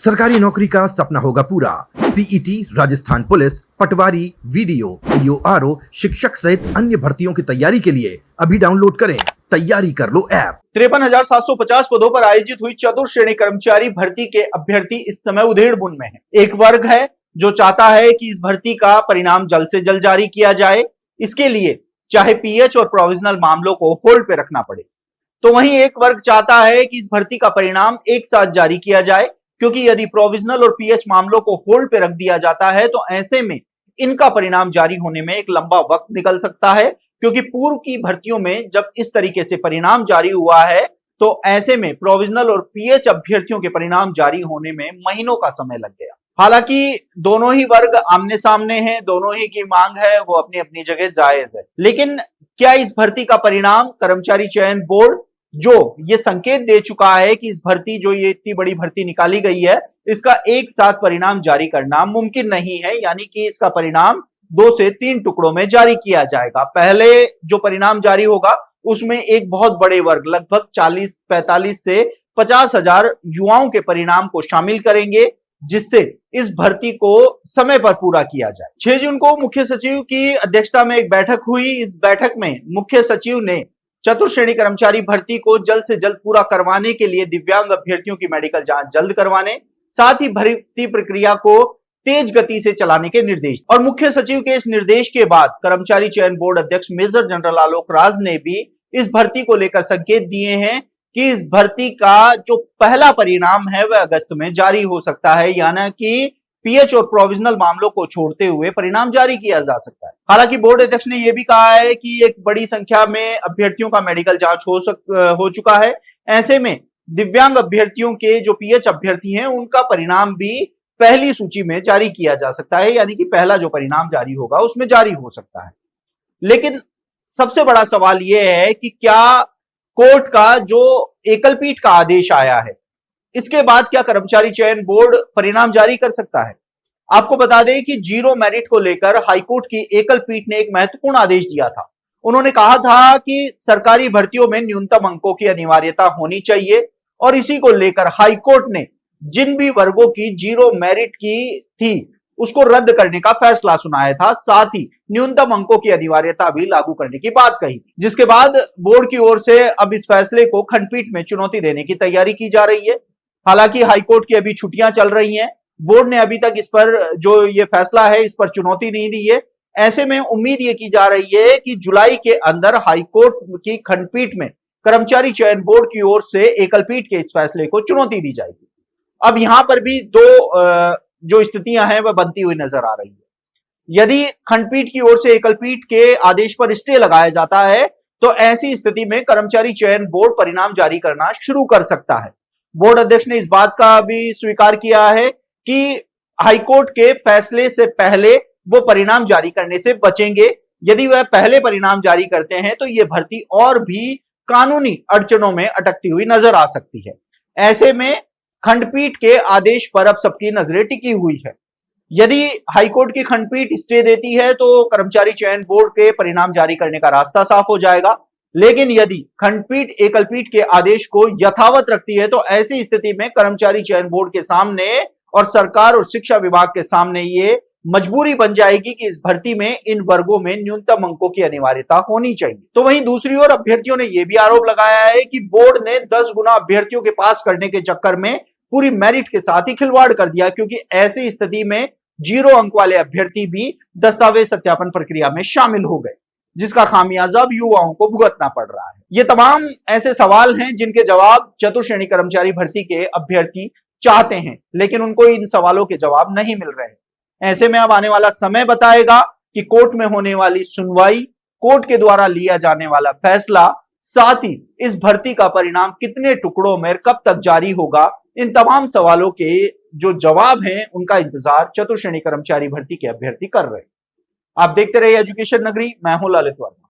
सरकारी नौकरी का सपना होगा पूरा। सीईटी, राजस्थान पुलिस, पटवारी, वीडियो, ईओआरओ, शिक्षक सहित अन्य भर्तियों की तैयारी के लिए अभी डाउनलोड करें तैयारी कर लो ऐप। 53,750 पदों पर आयोजित हुई चतुर्श्रेणी कर्मचारी भर्ती के अभ्यर्थी इस समय उधेड़-बुन में हैं। एक वर्ग है जो चाहता है कि इस भर्ती का परिणाम जल्द से जल्द जारी किया जाए, इसके लिए चाहे पीएच और प्रोविजनल मामलों को होल्ड पे रखना पड़े। तो वहीं एक वर्ग चाहता है कि इस भर्ती का परिणाम एक साथ जारी किया जाए, क्योंकि यदि प्रोविजनल और पीएच मामलों को होल्ड पे रख दिया जाता है तो ऐसे में इनका परिणाम जारी होने में एक लंबा वक्त निकल सकता है, क्योंकि पूर्व की भर्तियों में जब इस तरीके से परिणाम जारी हुआ है तो ऐसे में प्रोविजनल और पीएच अभ्यर्थियों के परिणाम जारी होने में महीनों का समय लग गया। हालांकि दोनों ही वर्ग आमने सामने हैं, दोनों ही की मांग है वो अपनी अपनी जगह जायज है, लेकिन क्या इस भर्ती का परिणाम कर्मचारी चयन बोर्ड जो ये संकेत दे चुका है कि इस भर्ती जो ये इतनी बड़ी भर्ती निकाली गई है इसका एक साथ परिणाम जारी करना मुमकिन नहीं है, यानी कि इसका परिणाम 2 से 3 टुकड़ों में जारी किया जाएगा। पहले जो परिणाम जारी होगा उसमें एक बहुत बड़े वर्ग लगभग 45 से 50,000 युवाओं के परिणाम को शामिल करेंगे, जिससे इस भर्ती को समय पर पूरा किया जाए। 6 जून को मुख्य सचिव की अध्यक्षता में एक बैठक हुई। इस बैठक में मुख्य सचिव ने चतुर्श्रेणी कर्मचारी भर्ती को जल्द से जल्द पूरा करवाने के लिए दिव्यांग अभ्यर्थियों की मेडिकल जांच जल्द करवाने, साथ ही भर्ती प्रक्रिया को तेज गति से चलाने के निर्देश। और मुख्य सचिव के इस निर्देश के बाद कर्मचारी चयन बोर्ड अध्यक्ष मेजर जनरल आलोक राज ने भी इस भर्ती को लेकर संकेत दिए हैं कि इस भर्ती का जो पहला परिणाम है वह अगस्त में जारी हो सकता है, यानी कि पीएच और प्रोविजनल मामलों को छोड़ते हुए परिणाम जारी किया जा सकता है। हालांकि बोर्ड अध्यक्ष ने यह भी कहा है कि एक बड़ी संख्या में अभ्यर्थियों का मेडिकल जांच हो चुका है, ऐसे में दिव्यांग अभ्यर्थियों के जो पीएच अभ्यर्थी हैं उनका परिणाम भी पहली सूची में जारी किया जा सकता है, यानी कि पहला जो परिणाम जारी होगा उसमें जारी हो सकता है। लेकिन सबसे बड़ा सवाल यह है कि क्या कोर्ट का जो एकल पीठ का आदेश आया है इसके बाद क्या कर्मचारी चयन बोर्ड परिणाम जारी कर सकता है? आपको बता दें कि जीरो मेरिट को लेकर हाईकोर्ट की एकल पीठ ने एक महत्वपूर्ण आदेश दिया था। उन्होंने कहा था कि सरकारी भर्तियों में न्यूनतम अंकों की अनिवार्यता होनी चाहिए और इसी को लेकर हाईकोर्ट ने जिन भी वर्गों की जीरो मेरिट की थी उसको रद्द करने का फैसला सुनाया था, साथ ही न्यूनतम अंकों की अनिवार्यता भी लागू करने की बात कही, जिसके बाद बोर्ड की ओर से अब इस फैसले को खंडपीठ में चुनौती देने की तैयारी की जा रही है। हालांकि हाईकोर्ट की अभी छुट्टियां चल रही हैं, बोर्ड ने अभी तक इस पर जो ये फैसला है इस पर चुनौती नहीं दी है। ऐसे में उम्मीद ये की जा रही है कि जुलाई के अंदर हाईकोर्ट की खंडपीठ में कर्मचारी चयन बोर्ड की ओर से एकल पीठ के इस फैसले को चुनौती दी जाएगी। अब यहां पर भी दो जो स्थितियां हैं वह बनती हुई नजर आ रही है। यदि खंडपीठ की ओर से एकल पीठ के आदेश पर स्टे लगाया जाता है तो ऐसी स्थिति में कर्मचारी चयन बोर्ड परिणाम जारी करना शुरू कर सकता है। बोर्ड अध्यक्ष ने इस बात का भी स्वीकार किया है कि हाईकोर्ट के फैसले से पहले वो परिणाम जारी करने से बचेंगे। यदि वह पहले परिणाम जारी करते हैं तो ये भर्ती और भी कानूनी अड़चनों में अटकती हुई नजर आ सकती है। ऐसे में खंडपीठ के आदेश पर अब सबकी नजरें टिकी हुई है। यदि हाईकोर्ट की खंडपीठ स्टे देती है तो कर्मचारी चयन बोर्ड के परिणाम जारी करने का रास्ता साफ हो जाएगा, लेकिन यदि खंडपीठ एकल पीठ के आदेश को यथावत रखती है तो ऐसी स्थिति में कर्मचारी चयन बोर्ड के सामने और सरकार और शिक्षा विभाग के सामने ये मजबूरी बन जाएगी कि इस भर्ती में इन वर्गों में न्यूनतम अंकों की अनिवार्यता होनी चाहिए। तो वहीं दूसरी ओर अभ्यर्थियों ने यह भी आरोप लगाया है कि बोर्ड ने 10 गुना अभ्यर्थियों के पास करने के चक्कर में पूरी मेरिट के साथ ही खिलवाड़ कर दिया, क्योंकि ऐसी स्थिति में जीरो अंक वाले अभ्यर्थी भी दस्तावेज सत्यापन प्रक्रिया में शामिल हो गए, जिसका खामियाजा अब युवाओं को भुगतना पड़ रहा है। ये तमाम ऐसे सवाल हैं जिनके जवाब चतुर्श्रेणी कर्मचारी भर्ती के अभ्यर्थी चाहते हैं, लेकिन उनको इन सवालों के जवाब नहीं मिल रहे हैं। ऐसे में अब आने वाला समय बताएगा कि कोर्ट में होने वाली सुनवाई, कोर्ट के द्वारा लिया जाने वाला फैसला, साथ ही इस भर्ती का परिणाम कितने टुकड़ों में कब तक जारी होगा, इन तमाम सवालों के जो जवाब हैं उनका इंतजार चतुर्श्रेणी कर्मचारी भर्ती के अभ्यर्थी कर रहे हैं। आप देखते रहिए एजुकेशन नगरी, मैं हूं ललित वर्मा।